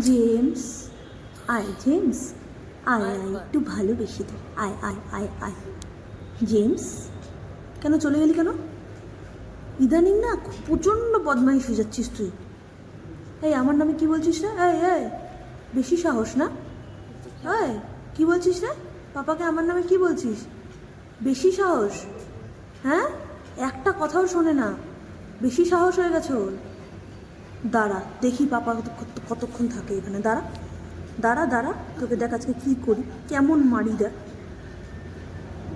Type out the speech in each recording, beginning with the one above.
James, আয় James, আয় আয় একটু ভালোবেসে দে, আয় আয় আয় আয়। জেমস, কেন চলে গেলি কেন? ইদানিং না প্রচণ্ড বদমাইশ হয়ে যাচ্ছিস তুই। এই আমার নামে কি বলছিস না? এই এই বেশি সাহস না? এই কি বলছিস না? পাপাকে আমার নামে কি বলছিস? বেশি সাহস? হ্যাঁ, একটা কথাও শোনে না, বেশি সাহস হয়ে গেছে ওর। দাঁড়া দেখি পাপা কতক্ষণ থাকে এখানে। দাঁড়া দাঁড়া দাঁড়া, তোকে দেখ আজকে কী করি, কেমন মারি দেখ।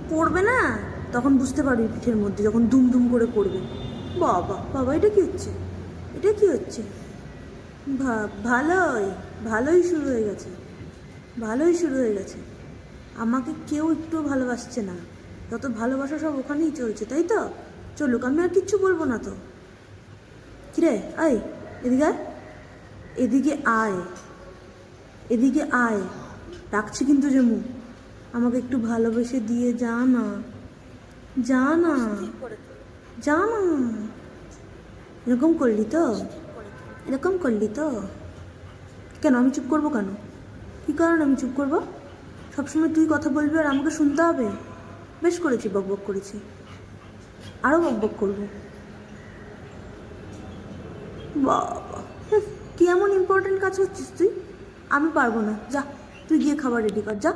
পড়বে না তখন বুঝতে পারবি, পিঠের মধ্যে যখন দুম দুম করে পড়বে। বাবা বাবা, এটা কি হচ্ছে? এটা কি হচ্ছে? ভালোই ভালোই শুরু হয়ে গেছে, ভালোই শুরু হয়ে গেছে। আমাকে কেউ একটু ভালোবাসছে না, যত ভালোবাসা সব ওখানেই চলছে, তাই তো? চলুক, আমি আর কিচ্ছু বলবো না তো। কিরে আয়, এদিকে আয়, এদিকে আয়, এদিকে আয়, ডাকছি কিন্তু জেমু, আমাকে একটু ভালোবেসে দিয়ে যা না, যা না, যা না। এরকম করলি তো, এরকম করলি তো? কেন আমি চুপ করবো কেন? কী কারণে আমি চুপ করবো? সবসময় তুই কথা বলবি আর আমাকে শুনতে হবে? বেশ করেছি, বক বক করেছি, আরও বক বক করবো। বাবা, কি এমন ইম্পর্টেন্ট কাজ হচ্ছিস তুই? আমি পারবো না, যা তুই গিয়ে খাবার রেডি কর, যা।